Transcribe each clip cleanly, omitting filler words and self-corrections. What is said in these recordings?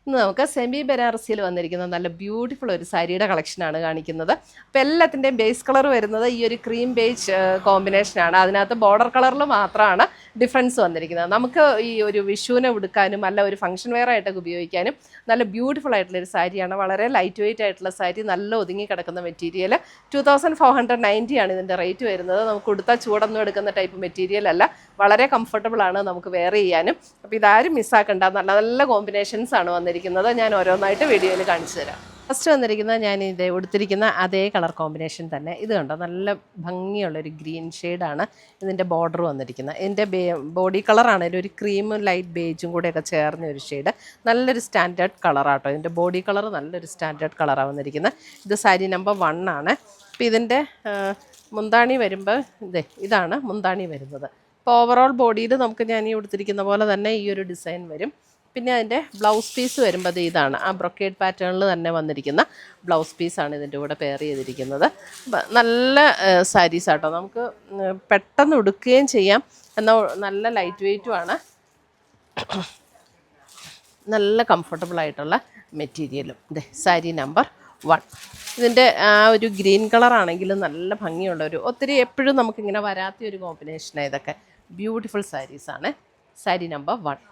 ഇന്ന് നമുക്ക് സെമി ബനാറസിയിൽ വന്നിരിക്കുന്ന നല്ല ബ്യൂട്ടിഫുൾ ഒരു സാരിയുടെ കളക്ഷനാണ് കാണിക്കുന്നത്. അപ്പോൾ എല്ലാത്തിൻ്റെയും ബേസ് കളർ വരുന്നത് ഈ ഒരു ക്രീം ബേജ് കോമ്പിനേഷനാണ്. അതിനകത്ത് ബോർഡർ കളറിൽ മാത്രമാണ് ഡിഫറൻസ് വന്നിരിക്കുന്നത്. നമുക്ക് ഈ ഒരു വിഷുവിനെ ഉടുക്കാനും അല്ല ഒരു ഫംഗ്ഷൻ വെയർ ആയിട്ടൊക്കെ ഉപയോഗിക്കാനും നല്ല ബ്യൂട്ടിഫുൾ ആയിട്ടുള്ളൊരു സാരിയാണ്. വളരെ ലൈറ്റ് വെയിറ്റ് ആയിട്ടുള്ള സാരി, നല്ല ഒതുങ്ങി കിടക്കുന്ന മെറ്റീരിയൽ. 2490 ആണ് ഇതിൻ്റെ റേറ്റ് വരുന്നത്. നമുക്ക് ഉടുത്താൽ ചൂടൊന്നും എടുക്കുന്ന ടൈപ്പ് മെറ്റീരിയൽ അല്ല, വളരെ കംഫർട്ടബിൾ ആണ് നമുക്ക് വെയർ ചെയ്യാനും. അപ്പോൾ ഇതാരും മിസ്സാക്കണ്ട, നല്ല നല്ല കോമ്പിനേഷൻസ് ആണ് വന്നിരിക്കുന്നത്. ഞാൻ ഓരോന്നായിട്ട് വീഡിയോയിൽ കാണിച്ചു തരാം. ഫസ്റ്റ് വന്നിരിക്കുന്നത് ഞാൻ ഇത് ഉടുത്തിരിക്കുന്ന അതേ കളർ കോമ്പിനേഷൻ തന്നെ. ഇത് കണ്ടോ, നല്ല ഭംഗിയുള്ളൊരു ഗ്രീൻ ഷെയ്ഡാണ് ഇതിൻ്റെ ബോർഡർ വന്നിരിക്കുന്നത്. ഇതിൻ്റെ ബോഡി കളറാണേലും ഒരു ക്രീമും ലൈറ്റ് ബേജും കൂടെയൊക്കെ ചേർന്ന ഒരു ഷെയ്ഡ്. നല്ലൊരു സ്റ്റാൻഡേർഡ് കളറാട്ടോ. ഇതിൻ്റെ ബോഡി കളർ നല്ലൊരു സ്റ്റാൻഡേർഡ് കളറാണ് വന്നിരിക്കുന്നത്. ഇത് സാരി നമ്പർ 1 ആണ്. അപ്പോൾ ഇതിൻ്റെ മുന്താണി വരുമ്പോൾ ഇതാണ് മുന്താണി വരുന്നത്. ഇപ്പോൾ ഓവറോൾ ബോഡിയിൽ നമുക്ക് ഞാൻ ഈ ഉടുത്തിരിക്കുന്ന പോലെ തന്നെ ഈ ഒരു ഡിസൈൻ വരും. പിന്നെ അതിൻ്റെ ബ്ലൗസ് പീസ് വരുമ്പോൾ ഇതാണ്, ആ ബ്രൊക്കേഡ് പാറ്റേണിൽ തന്നെ വന്നിരിക്കുന്ന ബ്ലൗസ് പീസാണ് ഇതിൻ്റെ കൂടെ പെയർ ചെയ്തിരിക്കുന്നത്. നല്ല സാരീസ് ആട്ടോ, നമുക്ക് പെട്ടെന്ന് ഉടുക്കുകയും ചെയ്യാം, എന്നാൽ നല്ല ലൈറ്റ് വെയ്റ്റുമാണ്, നല്ല കംഫർട്ടബിൾ ആയിട്ടുള്ള മെറ്റീരിയലും. സാരി നമ്പർ 1. ഇതിൻ്റെ ആ ഒരു ഗ്രീൻ കളറാണെങ്കിലും നല്ല ഭംഗിയുള്ളൊരു, ഒത്തിരി എപ്പോഴും നമുക്കിങ്ങനെ വരാത്ത ഒരു കോമ്പിനേഷനാണ്. ഇതൊക്കെ ബ്യൂട്ടിഫുൾ സാരീസാണ്. സാരി നമ്പർ 1.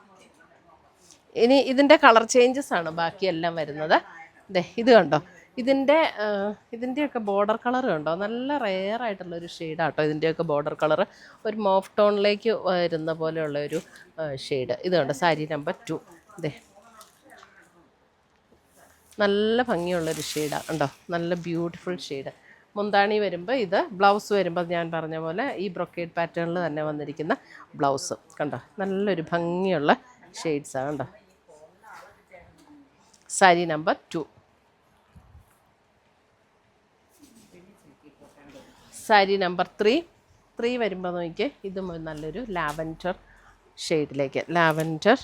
ഇനി ഇതിൻ്റെ കളർ ചേഞ്ചസ് ആണ് ബാക്കിയെല്ലാം വരുന്നത്. ഇത് കണ്ടോ, ഇതിൻ്റെയൊക്കെ ബോർഡർ കളർ കണ്ടോ, നല്ല റെയർ ആയിട്ടുള്ളൊരു ഷെയ്ഡാട്ടോ. ഇതിൻ്റെയൊക്കെ ബോർഡർ കളർ ഒരു മോഫ് ടോണിലേക്ക് വരുന്ന പോലെയുള്ള ഒരു ഷെയ്ഡ്. ഇത് കണ്ടോ, സാരി നമ്പർ 2. നല്ല ഭംഗിയുള്ളൊരു ഷെയ്ഡാണ് കണ്ടോ, നല്ല ബ്യൂട്ടിഫുൾ ഷെയ്ഡ്. മുന്താണി വരുമ്പോൾ ഇത്, ബ്ലൗസ് വരുമ്പോൾ ഞാൻ പറഞ്ഞ പോലെ ഈ ബ്രൊക്കേഡ് പാറ്റേണിൽ തന്നെ വന്നിരിക്കുന്ന ബ്ലൗസ് കണ്ടോ, നല്ലൊരു ഭംഗിയുള്ള ഷെയ്ഡ്സാണ് കണ്ടോ. സാരി നമ്പർ 2. സാരി നമ്പർ 3 വരുമ്പോൾ നോക്കിയേ, ഇതും നല്ലൊരു ലാവൻഡർ ഷെയ്ഡിലേക്ക്, ലാവൻഡർ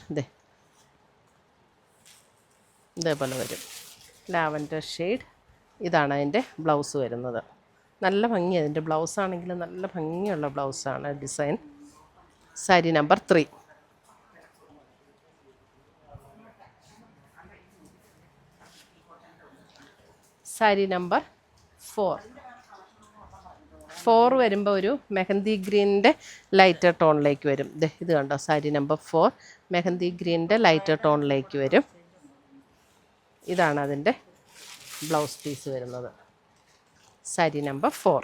ഇതേപോലെ വരും, ലാവൻഡർ ഷെയ്ഡ്. ഇതാണ് അതിൻ്റെ ബ്ലൗസ് വരുന്നത്. നല്ല ഭംഗിയാണ് അതിൻ്റെ ബ്ലൗസാണെങ്കിൽ, നല്ല ഭംഗിയുള്ള ബ്ലൗസാണ് design. Sari number 3. Sari number 4 വരുമ്പോൾ ഒരു മെഹന്തി ഗ്രീനിൻ്റെ ലൈറ്റർ ടോണിലേക്ക് വരും. ഇത് കണ്ടോ, സാരി നമ്പർ 4 മെഹന്തി ഗ്രീനിൻ്റെ ലൈറ്റർ ടോണിലേക്ക് വരും. ഇതാണ് അതിൻ്റെ ബ്ലൗസ് പീസ് വരുന്നത്. സാരി നമ്പർ 4.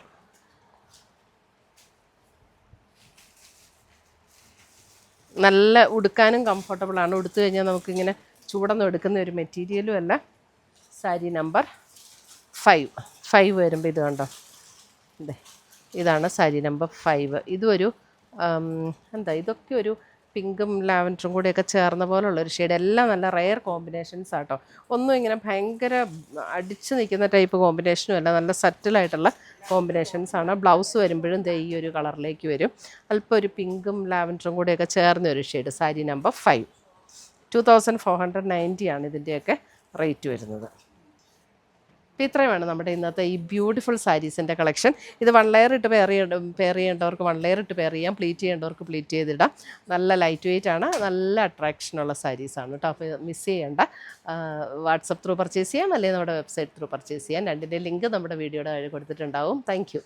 നല്ല ഉടുക്കാനും കംഫർട്ടബിളാണ്. ഉടുത്തു കഴിഞ്ഞാൽ നമുക്കിങ്ങനെ ചൂടൊന്നും എടുക്കുന്ന ഒരു മെറ്റീരിയലും അല്ല. സാരി നമ്പർ 5 വരുമ്പോൾ ഇത് കണ്ടോ, ഇതാണ് സാരി നമ്പർ 5. ഇതും ഒരു ഇതൊക്കെ ഒരു പിങ്കും ലാവൻഡറും കൂടെയൊക്കെ ചേർന്ന പോലുള്ളൊരു ഷെയ്ഡ്. എല്ലാം നല്ല റെയർ കോമ്പിനേഷൻസ് ആട്ടോ. ഒന്നും ഇങ്ങനെ ഭയങ്കര അടിച്ചു നിൽക്കുന്ന ടൈപ്പ് കോമ്പിനേഷനും അല്ല, നല്ല സറ്റിലായിട്ടുള്ള കോമ്പിനേഷൻസാണ്. ബ്ലൗസ് വരുമ്പോഴും ഈ ഒരു കളറിലേക്ക് വരും, അല്പം ഒരു പിങ്കും ലാവൻഡറും കൂടെയൊക്കെ ചേർന്ന ഒരു ഷെയ്ഡ്. സാരി നമ്പർ 5. 2490 ആണ് ഇതിൻ്റെയൊക്കെ റേറ്റ് വരുന്നത്. അപ്പോൾ ഇത്രയുമാണ് നമ്മുടെ ഇന്നത്തെ ഈ ബ്യൂട്ടിഫുൾ സാരീസിൻ്റെ കളക്ഷൻ. ഇത് 1 ലെയർ ഇട്ട് പെയർ ചെയ്യേണ്ടവർക്ക് 1 ലെയർ ഇട്ട് പെയർ ചെയ്യാം, പ്ലീറ്റ് ചെയ്യേണ്ടവർക്ക് പ്ലീറ്റ് ചെയ്തിടാം. നല്ല ലൈറ്റ് വെയ്റ്റ് ആണ്, നല്ല അട്രാക്ഷനുള്ള സാരീസാണ് കേട്ടോ. അപ്പോൾ മിസ് ചെയ്യേണ്ട. വാട്സപ്പ് ത്രൂ പർച്ചേസ് ചെയ്യാം, അല്ലെങ്കിൽ നമ്മുടെ വെബ്സൈറ്റ് ത്രൂ പർച്ചേസ് ചെയ്യാം. രണ്ടിൻ്റെ ലിങ്ക് നമ്മുടെ വീഡിയോയുടെ താഴെ കൊടുത്തിട്ടുണ്ടാവും. Thank U.